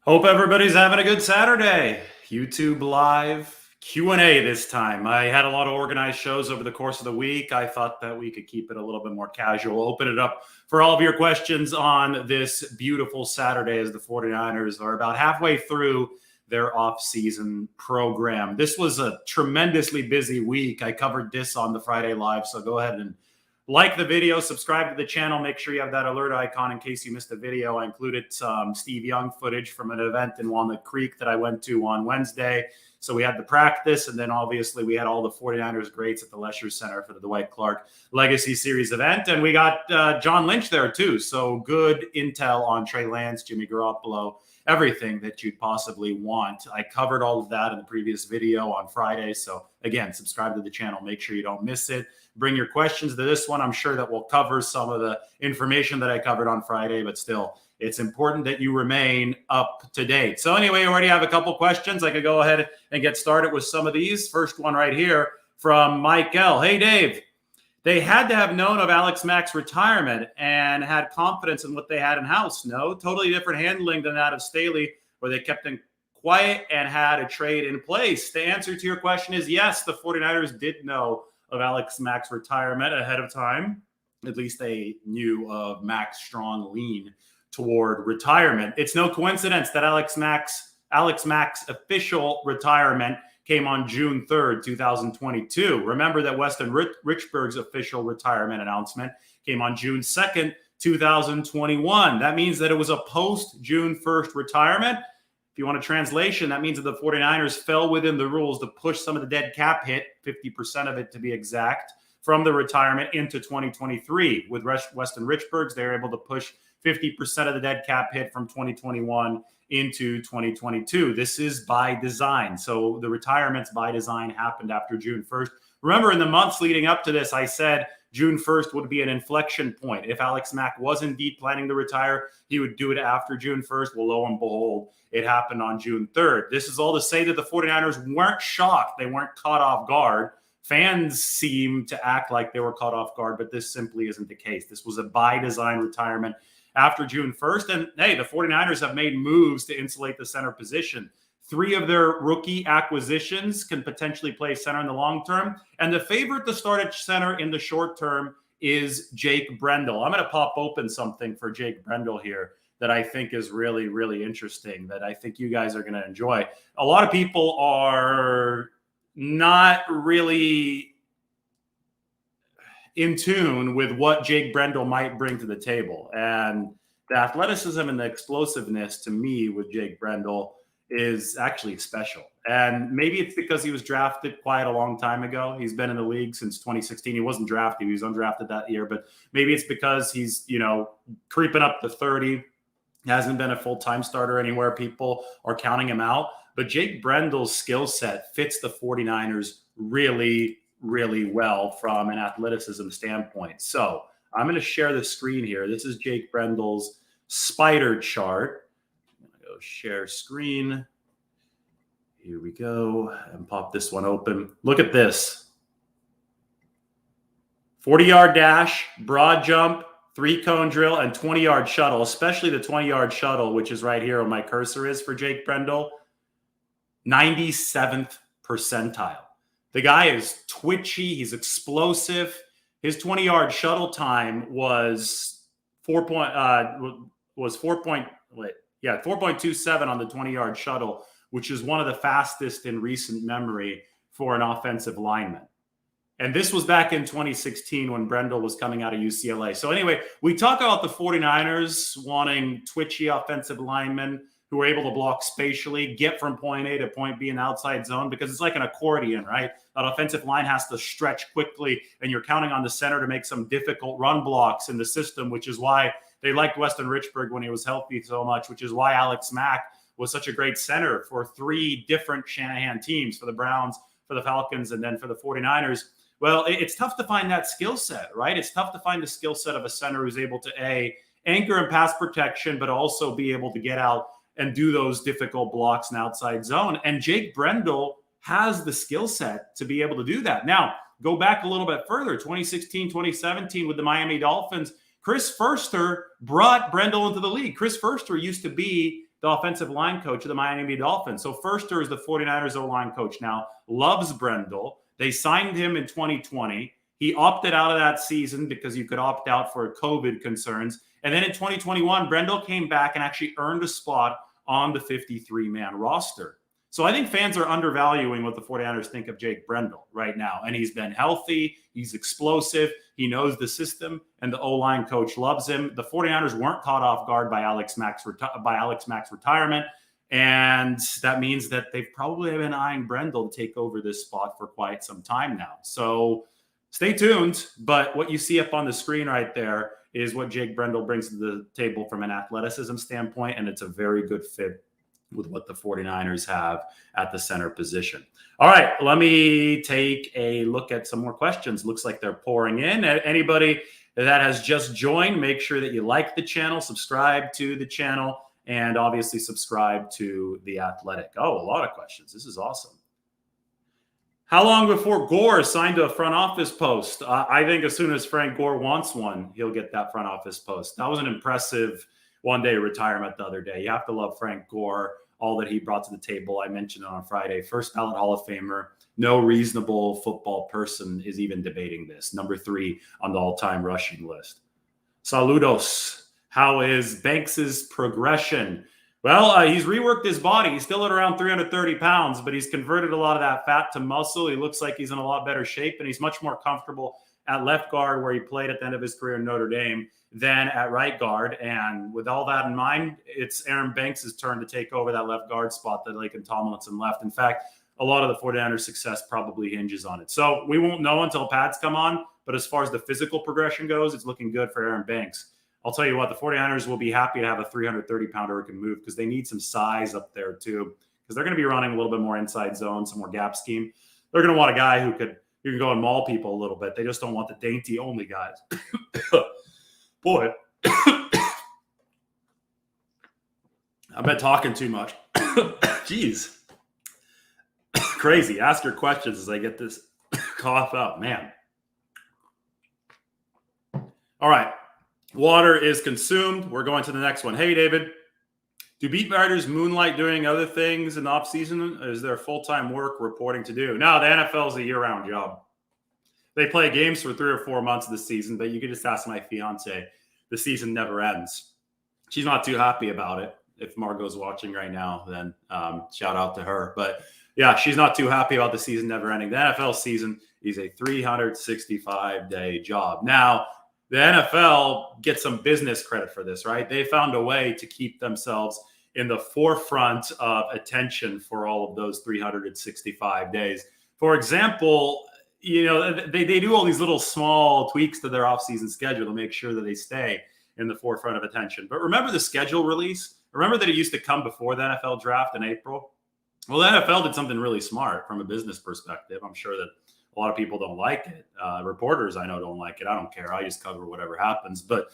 Hope everybody's having a good Saturday. YouTube Live Q&A this time. I had a lot of organized shows over the course of the week. I thought that we could keep it a little bit more casual, open it up for all of your questions on this beautiful Saturday as the 49ers are about halfway through their offseason program. This was a tremendously busy week. I covered this on the Friday Live, so go ahead and like the video, subscribe to the channel. Make sure you have that alert icon in case you missed a video. I included some Steve Young footage from an event in Walnut Creek that I went to on Wednesday. So we had the practice, and then obviously we had all the 49ers greats at the Lesher Center for the Dwight Clark Legacy Series event. And we got John Lynch there too. So good intel on Trey Lance, Jimmy Garoppolo, everything that you'd possibly want. I covered all of that in the previous video on Friday. So again, subscribe to the channel. Make sure you don't miss it. Bring your questions to this one. I'm sure that we'll cover some of the information that I covered on Friday, but still, it's important that you remain up to date. So anyway, I already have a couple questions. I could go ahead and get started with some of these. First one right here from Mike L. Hey, Dave. They had to have known of Alex Mack's retirement and had confidence in what they had in-house. No, totally different handling than that of Staley, where they kept him quiet and had a trade in place. The answer to your question is yes, the 49ers did know of Alex Mack's retirement ahead of time. At least they knew of Mack's strong lean toward retirement. It's no coincidence that Alex Mack's official retirement came on June 3rd, 2022. Remember that Weston Richburg's official retirement announcement came on June 2nd, 2021. That means that it was a post-June 1st retirement. If you want a translation, that means that the 49ers fell within the rules to push some of the dead cap hit, 50% of it to be exact, from the retirement into 2023. With Weston Richburg's, they were able to push 50% of the dead cap hit from 2021 into 2022. This is by design. So the retirements by design happened after June 1st. Remember, in the months leading up to this, I said June 1st would be an inflection point. If Alex Mack was indeed planning to retire, he would do it after June 1st. Well, lo and behold, it happened on June 3rd. This is all to say that the 49ers weren't shocked. They weren't caught off guard. Fans seem to act like they were caught off guard, but this simply isn't the case. This was a by design retirement after June 1st. And hey, the 49ers have made moves to insulate the center position. 3 of their rookie acquisitions can potentially play center in the long term. And the favorite to start at center in the short term is Jake Brendel. I'm going to pop open something for Jake Brendel here that I think is really, really interesting, that I think you guys are going to enjoy. A lot of people are not really in tune with what Jake Brendel might bring to the table. And the athleticism and the explosiveness to me with Jake Brendel is actually special. And maybe it's because he was drafted quite a long time ago. He's been in the league since 2016. He wasn't drafted. He was undrafted that year. But maybe it's because he's, creeping up to 30. He hasn't been a full-time starter anywhere. People are counting him out. But Jake Brendel's skill set fits the 49ers really, really well from an athleticism standpoint. So I'm going to share the screen here. This is Jake Brendel's spider chart. Share screen. Here we go. And pop this one open. Look at this. 40-yard dash, broad jump, 3-cone drill, and 20-yard shuttle, especially the 20-yard shuttle, which is right here where my cursor is for Jake Brendel. 97th percentile. The guy is twitchy. He's explosive. His 20-yard shuttle time was 4.27 on the 20-yard shuttle, which is one of the fastest in recent memory for an offensive lineman. And this was back in 2016 when Brendel was coming out of UCLA. So anyway, we talk about the 49ers wanting twitchy offensive linemen who are able to block spatially, get from point A to point B in outside zone, because it's like an accordion, right? That offensive line has to stretch quickly, and you're counting on the center to make some difficult run blocks in the system, which is why they liked Weston Richburg when he was healthy so much, which is why Alex Mack was such a great center for 3 different Shanahan teams, for the Browns, for the Falcons, and then for the 49ers. Well, it's tough to find that skill set, right? It's tough to find the skill set of a center who's able to, anchor and pass protection, but also be able to get out and do those difficult blocks in outside zone. And Jake Brendel has the skill set to be able to do that. Now, go back a little bit further, 2016, 2017 with the Miami Dolphins. Chris Foerster brought Brendel into the league. Chris Foerster used to be the offensive line coach of the Miami Dolphins. So Firster is the 49ers O-line coach now, loves Brendel. They signed him in 2020. He opted out of that season because you could opt out for COVID concerns. And then in 2021, Brendel came back and actually earned a spot on the 53-man roster. So I think fans are undervaluing what the 49ers think of Jake Brendel right now. And he's been healthy. He's explosive. He knows the system, and the O-line coach loves him. The 49ers weren't caught off guard by Alex Mack's retirement. And that means that they've probably been eyeing Brendel to take over this spot for quite some time now. So stay tuned. But what you see up on the screen right there is what Jake Brendel brings to the table from an athleticism standpoint, and it's a very good fit with what the 49ers have at the center position. All right, let me take a look at some more questions. Looks like they're pouring in. Anybody that has just joined, make sure that you like the channel, subscribe to the channel, and obviously subscribe to The Athletic. Oh, a lot of questions. This is awesome. How long before Gore is signed to a front office post? I think as soon as Frank Gore wants one, he'll get that front office post. That was an impressive one-day retirement the other day. You have to love Frank Gore, all that he brought to the table. I mentioned it on Friday. First ballot Hall of Famer. No reasonable football person is even debating this. Number 3 on the all-time rushing list. Saludos. How is Banks's progression? Well, he's reworked his body. He's still at around 330 pounds, but he's converted a lot of that fat to muscle. He looks like he's in a lot better shape, and he's much more comfortable at left guard, where he played at the end of his career in Notre Dame, than at right guard. And with all that in mind, it's Aaron Banks' turn to take over that left guard spot that Laken Tomlinson left. In fact, a lot of the 49ers' success probably hinges on it. So we won't know until pads come on, but as far as the physical progression goes, it's looking good for Aaron Banks. I'll tell you what, the 49ers will be happy to have a 330-pounder who can move, because they need some size up there too, because they're going to be running a little bit more inside zone, some more gap scheme. They're going to want a guy who can go and maul people a little bit. They just don't want the dainty only guys. Boy, I've been talking too much. Jeez. Crazy. Ask your questions as I get this cough out, man. All right. Water is consumed. We're going to the next one. Hey, David. Do beat writers moonlight doing other things in the offseason? Is there full-time work reporting to do? No, the NFL is a year-round job. They play games for 3 or 4 months of the season, but you could just ask my fiance. The season never ends. She's not too happy about it. If Margot's watching right now, then shout out to her. But yeah, she's not too happy about the season never ending. The NFL season is a 365-day job. Now, the NFL gets some business credit for this, right? They found a way to keep themselves in the forefront of attention for all of those 365 days. For example, you know, they do all these little small tweaks to their offseason schedule to make sure that they stay in the forefront of attention. But remember the schedule release? Remember that it used to come before the NFL draft in April? Well, the NFL did something really smart from a business perspective. I'm sure that a lot of people don't like it. Reporters I know don't like it. I don't care. I just cover whatever happens. But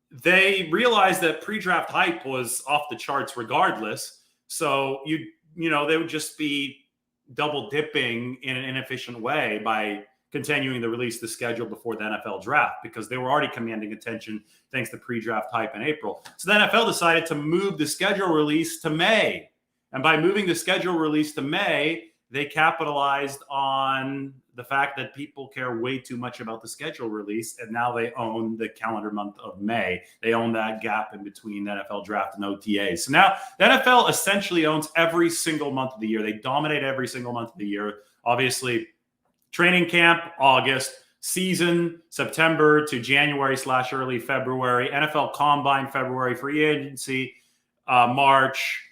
they realized that pre-draft hype was off the charts regardless. So they would just be double dipping in an inefficient way by continuing to release the schedule before the NFL draft, because they were already commanding attention thanks to pre-draft hype in April. So the NFL decided to move the schedule release to May. And by moving the schedule release to May, they capitalized on the fact that people care way too much about the schedule release, and now they own the calendar month of May. They own that gap in between the NFL draft and OTAs. So now the NFL essentially owns every single month of the year. They dominate every single month of the year. Obviously, training camp, August, season, September to January/early February, NFL Combine, February, free agency, March,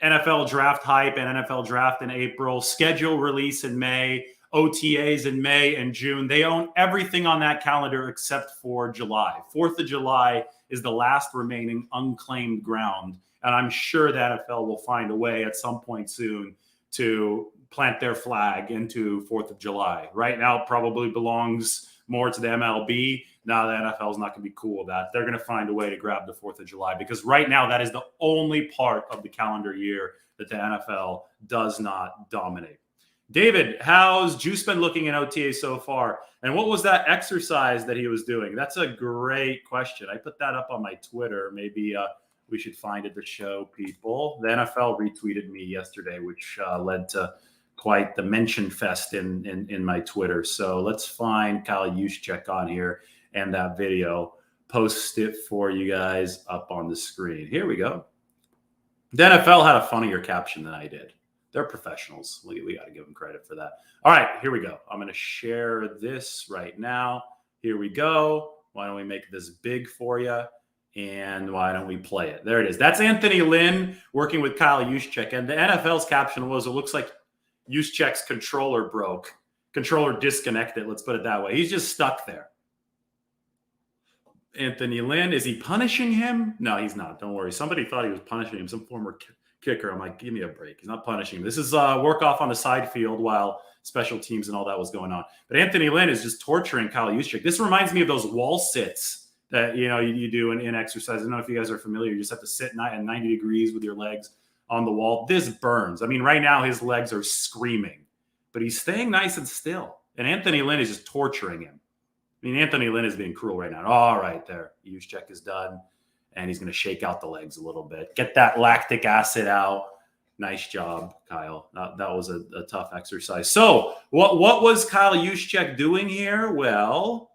NFL draft hype and NFL draft in April, schedule release in May, OTAs in May and June. They own everything on that calendar except for July. 4th of July is the last remaining unclaimed ground. And I'm sure the NFL will find a way at some point soon to plant their flag into 4th of July. Right now, it probably belongs more to the MLB. Now the NFL is not going to be cool with that. They're going to find a way to grab the 4th of July, because right now that is the only part of the calendar year that the NFL does not dominate. David, how's Juice been looking in OTA so far? And what was that exercise that he was doing? That's a great question. I put that up on my Twitter. Maybe we should find it to show people. The NFL retweeted me yesterday, which led to quite the mention fest in my Twitter. So let's find Kyle Juszczyk on here and that video. Post it for you guys up on the screen. Here we go. The NFL had a funnier caption than I did. They're professionals. We got to give them credit for that. All right, here we go. I'm going to share this right now. Here we go. Why don't we make this big for you? And why don't we play it? There it is. That's Anthony Lynn working with Kyle Juszczyk. And the NFL's caption was, it looks like Juszczyk's controller broke. Controller disconnected. Let's put it that way. He's just stuck there. Anthony Lynn, is he punishing him? No, he's not. Don't worry. Somebody thought he was punishing him. Some former kicker. I'm like, give me a break. He's not punishing him. This is work off on the side field while special teams and all that was going on. But Anthony Lynn is just torturing Kyle Juszczyk. This reminds me of those wall sits that you do in exercise. I don't know if you guys are familiar. You just have to sit at 90 degrees with your legs on the wall. This burns. I mean, right now his legs are screaming, but he's staying nice and still. And Anthony Lynn is just torturing him. I mean, Anthony Lynn is being cruel right now. All right, there. Juszczyk is done, and he's going to shake out the legs a little bit. Get that lactic acid out. Nice job, Kyle. That was a tough exercise. So what was Kyle Juszczyk doing here? Well,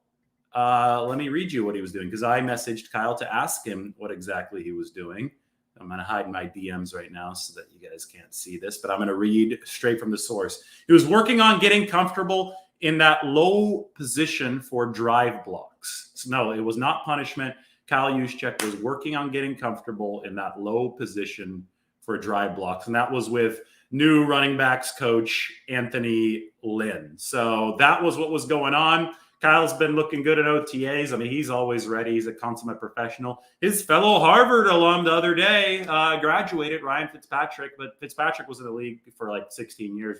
let me read you what he was doing, because I messaged Kyle to ask him what exactly he was doing. I'm going to hide my DMs right now so that you guys can't see this, but I'm going to read straight from the source. He was working on getting comfortable in that low position for drive blocks. So no, it was not punishment. Kyle Juszczyk was working on getting comfortable in that low position for drive blocks. And that was with new running backs coach Anthony Lynn. So that was what was going on. Kyle's been looking good at OTAs. I mean, he's always ready. He's a consummate professional. His fellow Harvard alum the other day graduated, Ryan Fitzpatrick, but Fitzpatrick was in the league for like 16 years.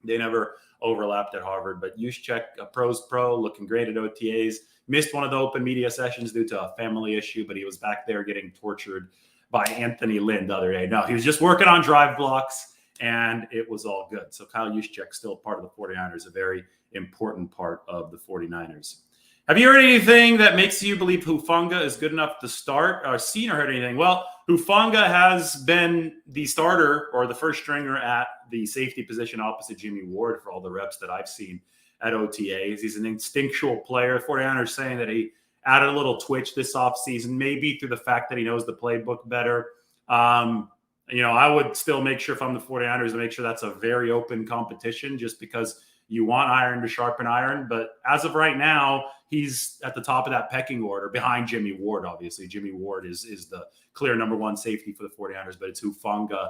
They never overlapped at Harvard, but Juszczyk, a pro's pro, looking great at OTAs. Missed one of the open media sessions due to a family issue, but he was back there getting tortured by Anthony Lynn the other day. No, he was just working on drive blocks, and it was all good. So Kyle Juszczyk, still part of the 49ers, a very important part of the 49ers. Have you heard anything that makes you believe Hufanga is good enough to start, or seen or heard anything? Well, Hufanga has been the starter or the first stringer at the safety position opposite Jimmy Ward for all the reps that I've seen at OTAs. He's an instinctual player. 49ers saying that he added a little twitch this offseason, maybe through the fact that he knows the playbook better. I would still make sure, if I'm the 49ers, to make sure that's a very open competition, just because you want iron to sharpen iron. But as of right now, he's at the top of that pecking order behind Jimmy Ward, obviously. Jimmy Ward is the clear number one safety for the 49ers, but it's Hufanga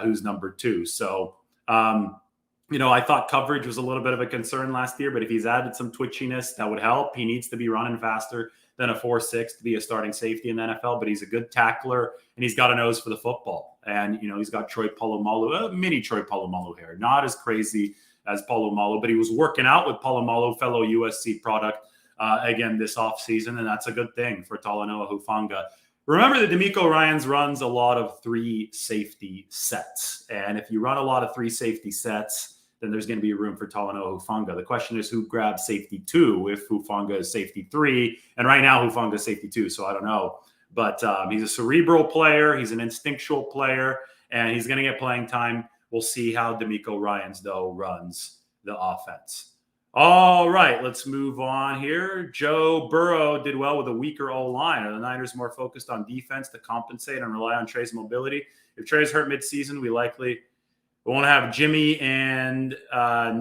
who's number two. So, I thought coverage was a little bit of a concern last year, but if he's added some twitchiness, that would help. He needs to be running faster than a 4.6 to be a starting safety in the NFL, but he's a good tackler, and he's got a nose for the football. And, he's got Troy Polamalu, a mini Troy Polamalu here. Not as crazy as Polamalu, but he was working out with Polamalu, fellow USC product, again this offseason, and that's a good thing for Talanoa Hufanga. Remember that DeMeco Ryans runs a lot of 3 safety sets, and if you run a lot of 3 safety sets, then there's going to be room for Talanoa Hufanga. The question is who grabs safety 2 if Hufanga is safety 3, and right now Hufanga is safety 2, so I don't know. But he's a cerebral player, he's an instinctual player, and he's going to get playing time. We'll see how DeMeco Ryans, though, runs the offense. All right, let's move on here. Joe Burrow did well with a weaker O-line. Are the Niners more focused on defense to compensate and rely on Trey's mobility? If Trey's hurt midseason, we won't have Jimmy and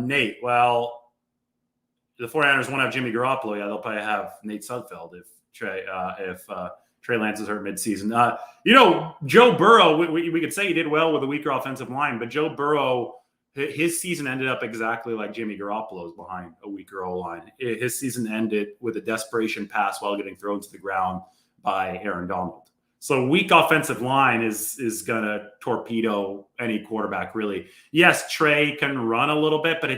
Nate. Well, the 49ers won't have Jimmy Garoppolo. Yeah, they'll probably have Nate Sudfeld if Trey Lance is hurt midseason. Joe Burrow, we could say he did well with a weaker offensive line, but Joe Burrow, his season ended up exactly like Jimmy Garoppolo's behind a weaker O-line. His season ended with a desperation pass while getting thrown to the ground by Aaron Donald. So weak offensive line is going to torpedo any quarterback, really. Yes, Trey can run a little bit, but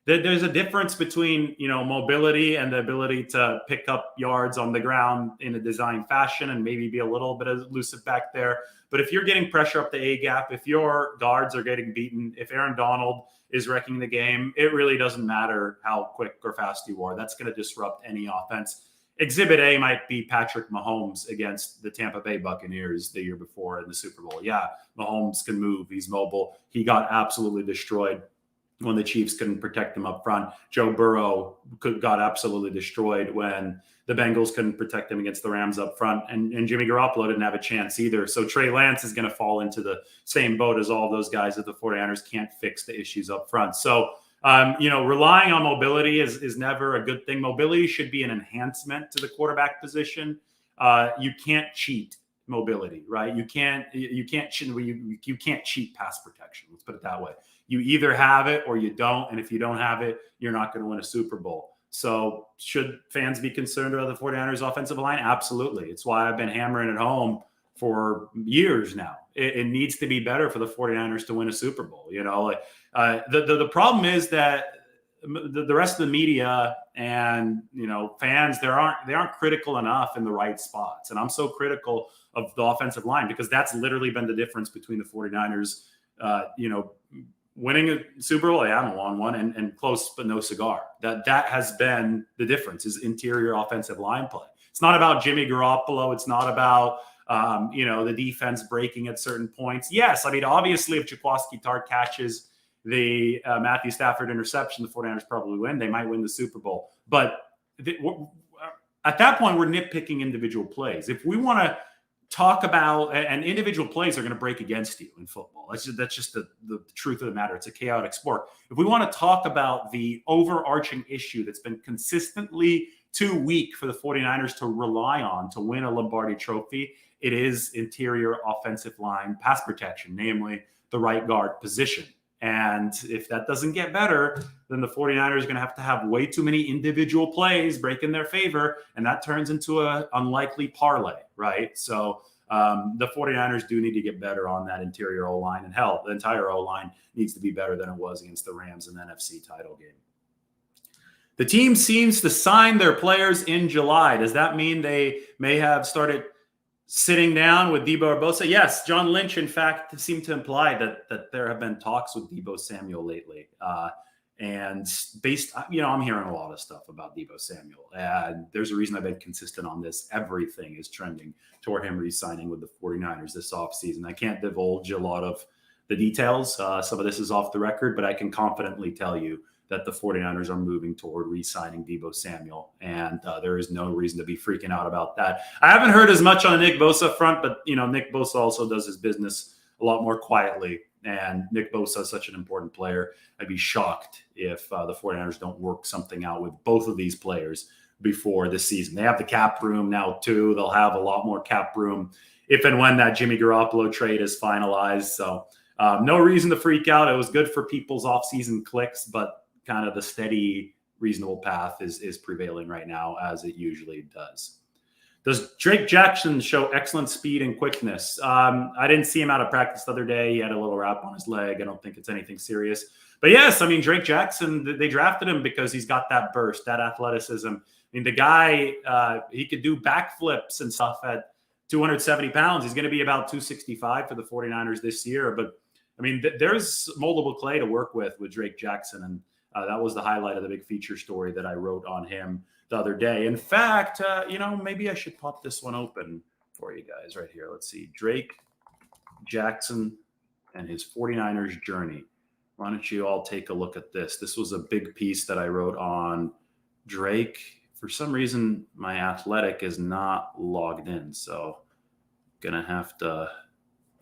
there's a difference between, mobility and the ability to pick up yards on the ground in a design fashion and maybe be a little bit elusive back there. But if you're getting pressure up the A-gap, if your guards are getting beaten, if Aaron Donald is wrecking the game, it really doesn't matter how quick or fast you are. That's going to disrupt any offense. Exhibit A might be Patrick Mahomes against the Tampa Bay Buccaneers the year before in the Super Bowl. Yeah, Mahomes can move. He's mobile. He got absolutely destroyed when the Chiefs couldn't protect him up front. Joe Burrow got absolutely destroyed when the Bengals couldn't protect him against the Rams up front. And Jimmy Garoppolo didn't have a chance either. So Trey Lance is going to fall into the same boat as all those guys that the 49ers can't fix the issues up front. So, relying on mobility is never a good thing. Mobility should be an enhancement to the quarterback position. You can't cheat mobility, right? You can't cheat pass protection. Let's put it that way. You either have it or you don't. And if you don't have it, you're not going to win a Super Bowl. So should fans be concerned about the 49ers offensive line? Absolutely. It's why I've been hammering it home for years now. It needs to be better for the 49ers to win a Super Bowl. The problem is that the rest of the media and, fans, they aren't critical enough in the right spots. And I'm so critical of the offensive line because that's literally been the difference between the 49ers, winning a Super Bowl. They haven't won one and close, but no cigar. That has been the difference is interior offensive line play. It's not about Jimmy Garoppolo. It's not about, the defense breaking at certain points. Yes. I mean, obviously if Jaquiski Tartt catches the Matthew Stafford interception, the 49ers probably win. They might win the Super Bowl. But at that point, we're nitpicking individual plays. If we want to talk about, and individual plays are going to break against you in football. That's just the truth of the matter. It's a chaotic sport. If we want to talk about the overarching issue that's been consistently too weak for the 49ers to rely on to win a Lombardi trophy, it is interior offensive line pass protection, namely the right guard position. And if that doesn't get better, then the 49ers are going to have way too many individual plays break in their favor, and that turns into an unlikely parlay, right? So the 49ers do need to get better on that interior O-line, and hell, the entire O-line needs to be better than it was against the Rams in the NFC title game. The team seems to sign their players in July. Does that mean they may have started sitting down with Deebo Samuel? Yes, John Lynch, in fact, seemed to imply that there have been talks with Deebo Samuel lately. And I'm hearing a lot of stuff about Deebo Samuel. And there's a reason I've been consistent on this. Everything is trending toward him re-signing with the 49ers this offseason. I can't divulge a lot of the details. Some of this is off the record, but I can confidently tell you that the 49ers are moving toward re-signing Deebo Samuel. And there is no reason to be freaking out about that. I haven't heard as much on the Nick Bosa front, but, Nick Bosa also does his business a lot more quietly. And Nick Bosa is such an important player. I'd be shocked if the 49ers don't work something out with both of these players before this season. They have the cap room now, too. They'll have a lot more cap room if and when that Jimmy Garoppolo trade is finalized. So no reason to freak out. It was good for people's offseason clicks, but kind of the steady, reasonable path is prevailing right now, as it usually does. Does Drake Jackson show excellent speed and quickness? I didn't see him out of practice the other day. He had a little wrap on his leg. I don't think it's anything serious. But yes, I mean, Drake Jackson, they drafted him because he's got that burst, that athleticism. I mean, the guy, he could do backflips and stuff at 270 pounds. He's going to be about 265 for the 49ers this year. But, I mean, there's moldable clay to work with Drake Jackson. And that was the highlight of the big feature story that I wrote on him the other day. In fact, maybe I should pop this one open for you guys right here. Let's see. Drake Jackson and his 49ers journey. Why don't you all take a look at this? This was a big piece that I wrote on Drake. For some reason, my Athletic is not logged in. So going to have to,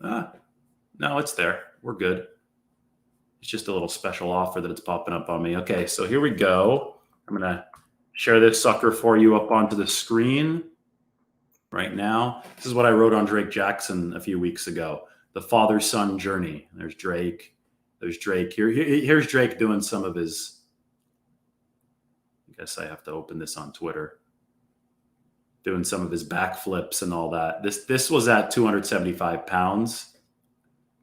no, it's there. We're good. It's just a little special offer that it's popping up on me. Okay, so here we go. I'm going to share this sucker for you up onto the screen right now. This is what I wrote on Drake Jackson a few weeks ago. The father-son journey. There's Drake. There's Drake. Here's Drake doing some of his, I guess I have to open this on Twitter, doing some of his backflips and all that. This was at 275 pounds.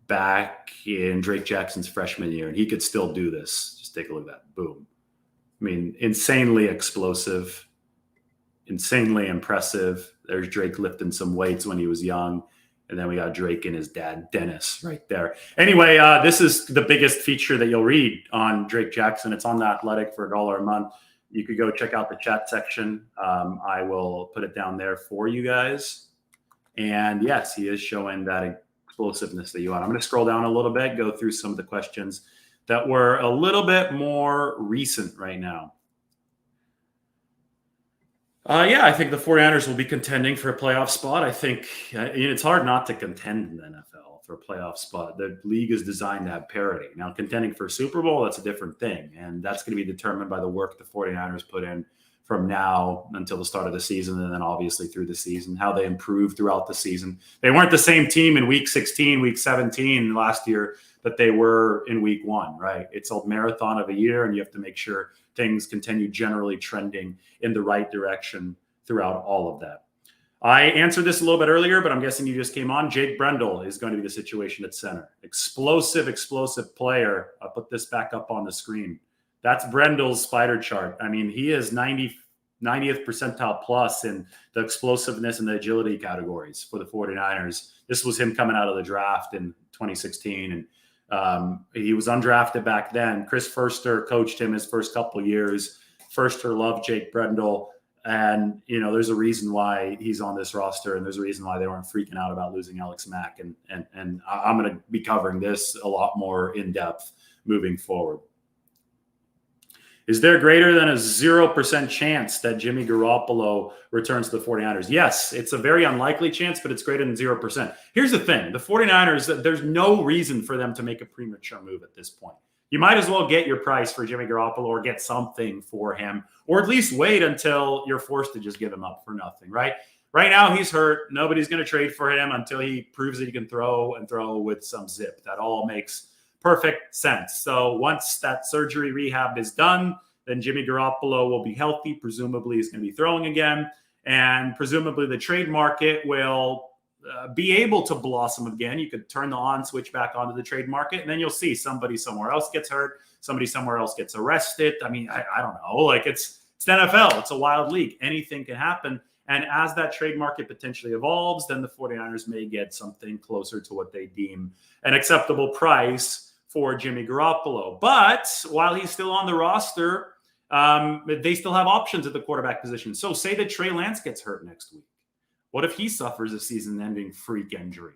Back in Drake Jackson's freshman year, and he could still do this. Just take a look at that. Boom. I mean, insanely explosive, insanely impressive. There's Drake lifting some weights when he was young. And then we got Drake and his dad, Dennis, right there. Anyway, this is the biggest feature that you'll read on Drake Jackson. It's on The Athletic for $1 a month. you could go check out the chat section. I will put it down there for you guys. And yes, he is showing that explosiveness that you want. I'm going to scroll down a little bit, go through some of the questions that were a little bit more recent right now. Yeah, I think the 49ers will be contending for a playoff spot. I think it's hard not to contend in the NFL for a playoff spot. The league is designed to have parity. Now, contending for a Super Bowl, that's a different thing. And that's going to be determined by the work the 49ers put in from now until the start of the season, and then obviously through the season, how they improve throughout the season. They weren't the same team in week 16, week 17 last year that they were in week 1, right? It's a marathon of a year, and you have to make sure things continue generally trending in the right direction throughout all of that. I answered this a little bit earlier, but I'm guessing you just came on. Jake Brendel is going to be the situation at center. Explosive player. I'll put this back up on the screen. That's Brendel's spider chart. I mean, he is 90th percentile plus in the explosiveness and the agility categories for the 49ers. This was him coming out of the draft in 2016. And he was undrafted back then. Chris Furster coached him his first couple of years. Furster loved Jake Brendel. And, there's a reason why he's on this roster, and there's a reason why they weren't freaking out about losing Alex Mack. And I'm going to be covering this a lot more in depth moving forward. Is there greater than a 0% chance that Jimmy Garoppolo returns to the 49ers? Yes, it's a very unlikely chance, but it's greater than 0%. Here's the thing. The 49ers, there's no reason for them to make a premature move at this point. You might as well get your price for Jimmy Garoppolo or get something for him, or at least wait until you're forced to just give him up for nothing, right? Right now, he's hurt. Nobody's going to trade for him until he proves that he can throw with some zip. That all makes perfect sense. So once that surgery rehab is done, then Jimmy Garoppolo will be healthy. Presumably he's going to be throwing again. And presumably the trade market will be able to blossom again. You could turn the on switch back onto the trade market, and then you'll see somebody somewhere else gets hurt. Somebody somewhere else gets arrested. I mean, I don't know. Like it's the NFL. It's a wild league. Anything can happen. And as that trade market potentially evolves, then the 49ers may get something closer to what they deem an acceptable price for Jimmy Garoppolo. But while he's still on the roster, they still have options at the quarterback position. So say that Trey Lance gets hurt next week. What if he suffers a season-ending freak injury?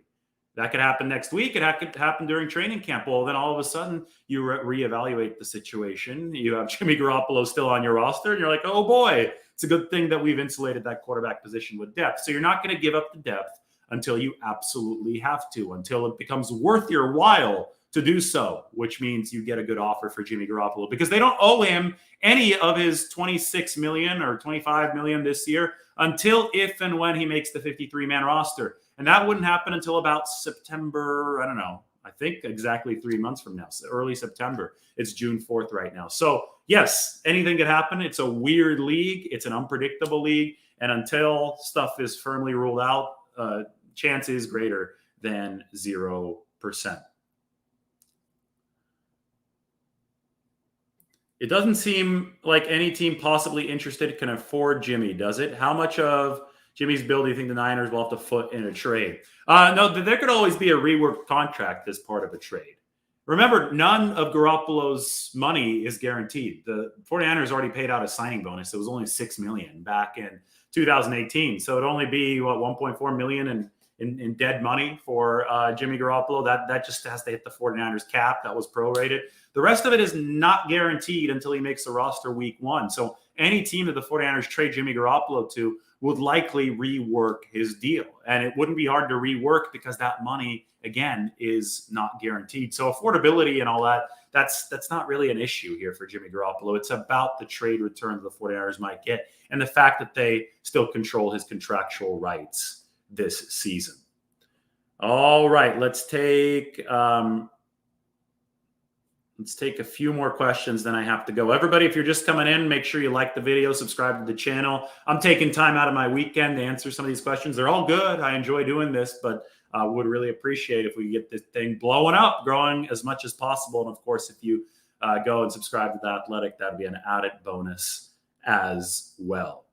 That could happen next week. It could happen during training camp. Well, then all of a sudden you reevaluate the situation. You have Jimmy Garoppolo still on your roster, and you're like, oh boy, it's a good thing that we've insulated that quarterback position with depth. So you're not going to give up the depth until you absolutely have to, until it becomes worth your while to do so, which means you get a good offer for Jimmy Garoppolo because they don't owe him any of his $26 million or $25 million this year until if and when he makes the 53-man roster. And that wouldn't happen until about September, I don't know, I think exactly 3 months from now, so early September. It's June 4th right now. So yes, anything could happen. It's a weird league. It's an unpredictable league. And until stuff is firmly ruled out, chance is greater than 0%. It doesn't seem like any team possibly interested can afford Jimmy, does it? How much of Jimmy's bill do you think the Niners will have to foot in a trade? No, there could always be a reworked contract as part of a trade. Remember, none of Garoppolo's money is guaranteed. The 49ers already paid out a signing bonus. It was only $6 million back in 2018. So it'd only be, $1.4 million in dead money for Jimmy Garoppolo. That just has to hit the 49ers cap. That was prorated. The rest of it is not guaranteed until he makes the roster week 1. So any team that the 49ers trade Jimmy Garoppolo to would likely rework his deal. And it wouldn't be hard to rework because that money, again, is not guaranteed. So affordability and all that, that's not really an issue here for Jimmy Garoppolo. It's about the trade return the 49ers might get and the fact that they still control his contractual rights this season. All right, let's take a few more questions, then I have to go. Everybody, if you're just coming in, make sure you like the video, subscribe to the channel. I'm taking time out of my weekend to answer some of these questions. They're all good. I enjoy doing this, but would really appreciate if we get this thing blowing up, growing as much as possible. And of course, if you go and subscribe to The Athletic, that'd be an added bonus as well.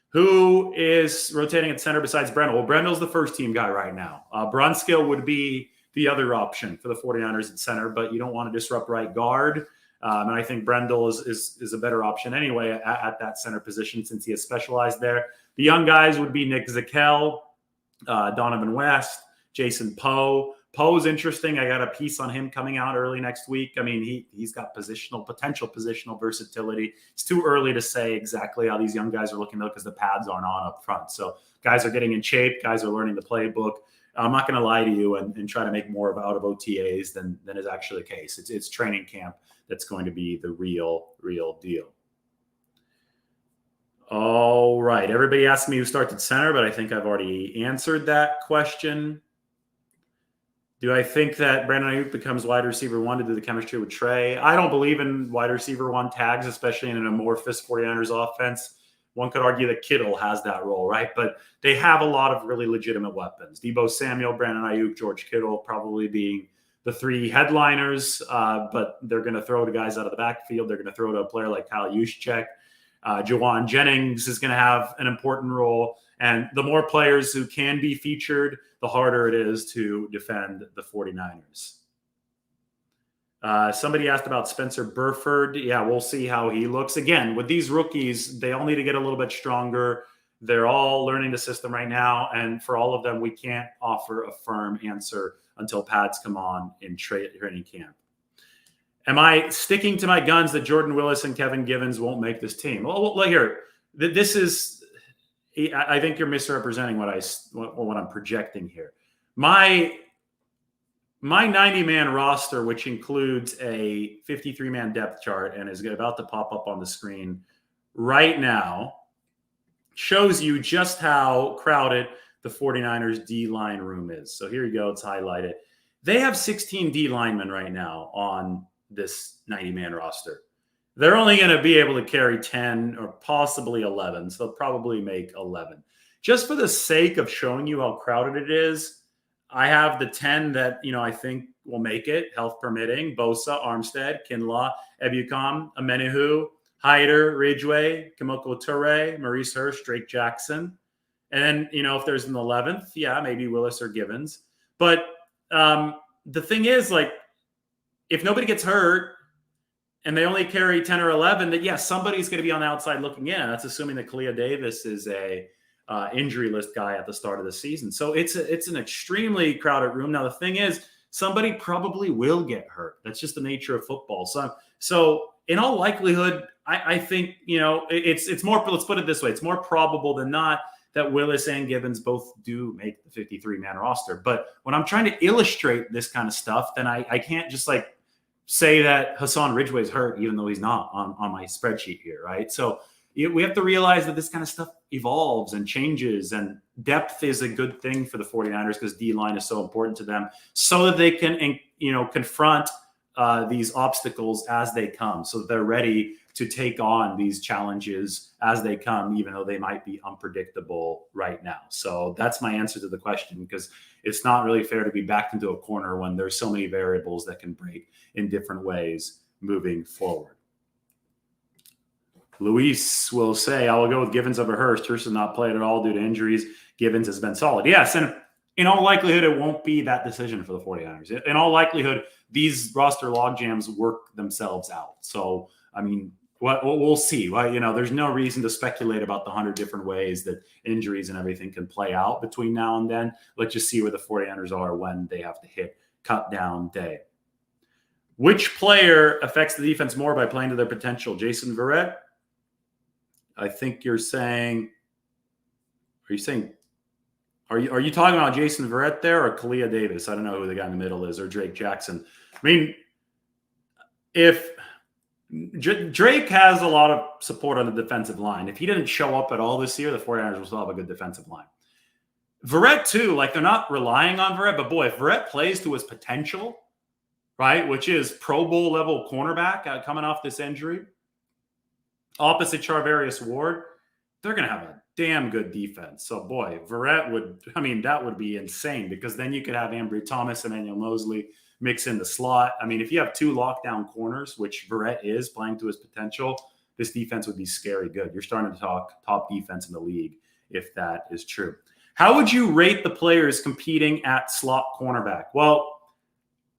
Who is rotating at center besides Brendel? Well, Brendel's the first team guy right now. Brunskill would be the other option for the 49ers at center, but you don't want to disrupt right guard. And I think Brendel is a better option anyway at that center position since he has specialized there. The young guys would be Nick Zakelj, Donovan West, Jason Poe. Poe's interesting. I got a piece on him coming out early next week. I mean, he's got potential positional versatility. It's too early to say exactly how these young guys are looking though, because the pads aren't on up front. So guys are getting in shape. Guys are learning the playbook. I'm not going to lie to you and try to make more out of OTAs than is actually the case. It's training camp that's going to be the real deal. All right. Everybody asked me who starts at center, but I think I've already answered that question. Do I think that Brandon Aiyuk becomes wide receiver 1 to do the chemistry with Trey? I don't believe in wide receiver 1 tags, especially in an amorphous 49ers offense. One could argue that Kittle has that role, right? But they have a lot of really legitimate weapons. Deebo Samuel, Brandon Aiyuk, George Kittle probably being the 3 headliners, but they're going to throw to guys out of the backfield. They're going to throw to a player like Kyle Juszczyk. Jawan Jennings is going to have an important role. And the more players who can be featured, the harder it is to defend the 49ers. Somebody asked about Spencer Burford. Yeah, we'll see how he looks. Again, with these rookies, they all need to get a little bit stronger. They're all learning the system right now. And for all of them, we can't offer a firm answer until pads come on in training camp. Am I sticking to my guns that Jordan Willis and Kevin Givens won't make this team? Well, look here. This is... I think you're misrepresenting what I'm projecting here. My 90-man roster, which includes a 53-man depth chart and is about to pop up on the screen right now, shows you just how crowded the 49ers D-line room is. So here you go. It's highlighted. They have 16 D linemen right now on this 90-man roster. They're only going to be able to carry 10 or possibly 11. So they'll probably make 11. Just for the sake of showing you how crowded it is, I have the 10 that, I think will make it, health permitting: Bosa, Armstead, Kinlaw, Ebukam, Amenahu, Hyder, Ridgeway, Kimoko Toure, Maurice Hurst, Drake Jackson. And then, if there's an 11th, yeah, maybe Willis or Givens. But the thing is, if nobody gets hurt, and they only carry 10 or 11, that, yeah, somebody's going to be on the outside looking in. That's assuming that Kalia Davis is a injury list guy at the start of the season. So it's an extremely crowded room. Now, the thing is, somebody probably will get hurt. That's just the nature of football. So in all likelihood, I think, it's more, let's put it this way. It's more probable than not that Willis and Givens both do make the 53-man roster. But when I'm trying to illustrate this kind of stuff, then I can't just say that Hassan Ridgeway's hurt, even though he's not on my spreadsheet here, right? So we have to realize that this kind of stuff evolves and changes, and depth is a good thing for the 49ers because D-line is so important to them, so that they can, confront these obstacles as they come, so that they're ready to take on these challenges as they come, even though they might be unpredictable right now. So that's my answer to the question, because it's not really fair to be backed into a corner when there's so many variables that can break in different ways moving forward. Luis will say, I will go with Givens over Hurst. Hurst has not played at all due to injuries. Givens has been solid. Yes, and in all likelihood, it won't be that decision for the 49ers. In all likelihood, these roster logjams work themselves out. So, we'll see. There's no reason to speculate about the 100 different ways that injuries and everything can play out between now and then. Let's just see where the 49ers are when they have to hit cut down day. Which player affects the defense more by playing to their potential? Jason Verrett? I think you're saying, are you talking about Jason Verrett there, or Kalia Davis? I don't know who the guy in the middle is, or Drake Jackson. If Drake has a lot of support on the defensive line. If he didn't show up at all this year, the 49ers will still have a good defensive line. Verrett, too, they're not relying on Verrett, but boy, if Verrett plays to his potential, right, which is Pro Bowl level cornerback coming off this injury, opposite Charvarius Ward, they're going to have a damn good defense. So, boy, Verrett that would be insane, because then you could have Ambry Thomas, Emmanuel Mosley mix in the slot. If you have 2 lockdown corners, which Verrett is playing to his potential, this defense would be scary good. You're starting to talk top defense in the league if that is true. How would you rate the players competing at slot cornerback? Well,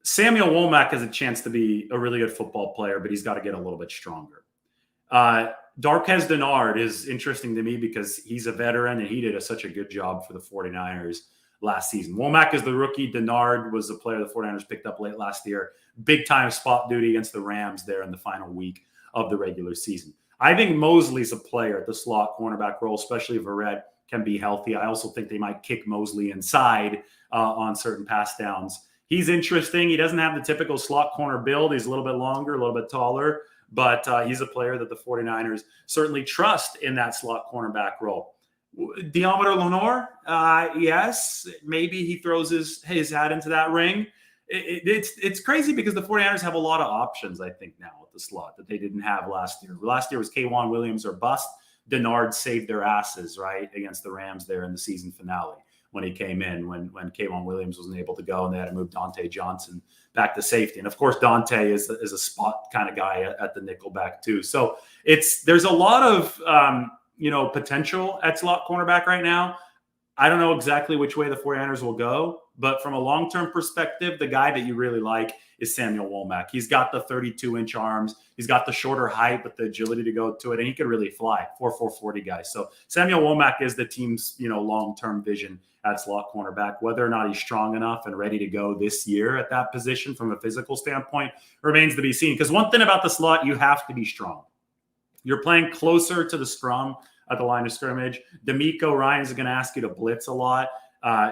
Samuel Womack has a chance to be a really good football player, but he's got to get a little bit stronger. Darqueze Dennard is interesting to me because he's a veteran and he did such a good job for the 49ers last season. Womack is the rookie. Dennard was the player the 49ers picked up late last year. Big time spot duty against the Rams there in the final week of the regular season. I think Mosley's a player at the slot cornerback role, especially if Verrett can be healthy. I also think they might kick Mosley inside on certain pass downs. He's interesting. He doesn't have the typical slot corner build. He's a little bit longer, a little bit taller, but he's a player that the 49ers certainly trust in that slot cornerback role. Deommodore Lenoir, yes, maybe he throws his hat into that ring. It's crazy because the 49ers have a lot of options, I think, now at the slot that they didn't have last year. Last year was K'Wan Williams or bust. Dennard saved their asses, right, against the Rams there in the season finale when he came in, when K'Wan Williams wasn't able to go and they had to move Dante Johnson back to safety. And, of course, Dante is a spot kind of guy at the nickelback too. So there's a lot of potential at slot cornerback right now. I don't know exactly which way the 49ers will go, but from a long-term perspective, the guy that you really like is Samuel Womack. He's got the 32-inch arms. He's got the shorter height, but the agility to go to it, and he can really fly, 4.40 guy. So Samuel Womack is the team's, long-term vision at slot cornerback. Whether or not he's strong enough and ready to go this year at that position from a physical standpoint remains to be seen. Because one thing about the slot, you have to be strong. You're playing closer to the scrum at the line of scrimmage. D'Amico Ryan is going to ask you to blitz a lot.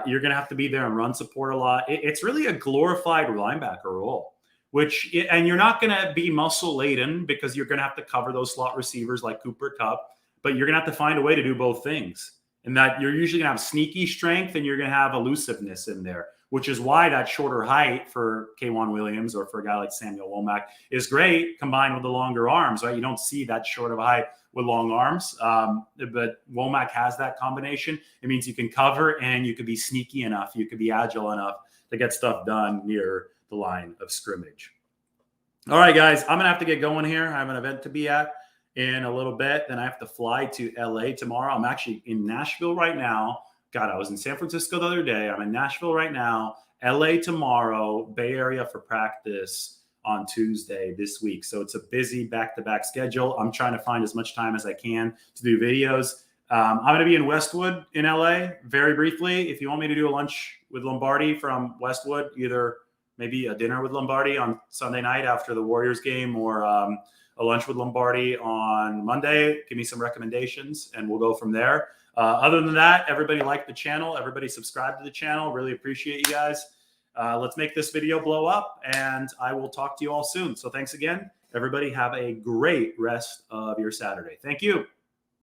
You're going to have to be there and run support a lot. It's really a glorified linebacker role, and you're not going to be muscle laden because you're going to have to cover those slot receivers like Cooper Kupp, but you're going to have to find a way to do both things. And that you're usually going to have sneaky strength and you're going to have elusiveness in there, which is why that shorter height for K'Wan Williams or for a guy like Samuel Womack is great combined with the longer arms, right? You don't see that short of a height with long arms, but Womack has that combination. It means you can cover and you could be sneaky enough. You could be agile enough to get stuff done near the line of scrimmage. All right, guys, I'm going to have to get going here. I have an event to be at in a little bit. Then I have to fly to LA tomorrow. I'm actually in Nashville right now. God, I was in San Francisco the other day. I'm in Nashville right now, LA tomorrow, Bay Area for practice on Tuesday this week. So it's a busy back-to-back schedule. I'm trying to find as much time as I can to do videos. I'm going to be in Westwood in LA very briefly. If you want me to do a lunch with Lombardi from Westwood, either maybe a dinner with Lombardi on Sunday night after the Warriors game or a lunch with Lombardi on Monday, give me some recommendations and we'll go from there. Other than that, everybody like the channel. Everybody subscribe to the channel. Really appreciate you guys. Let's make this video blow up and I will talk to you all soon. So thanks again. Everybody have a great rest of your Saturday. Thank you.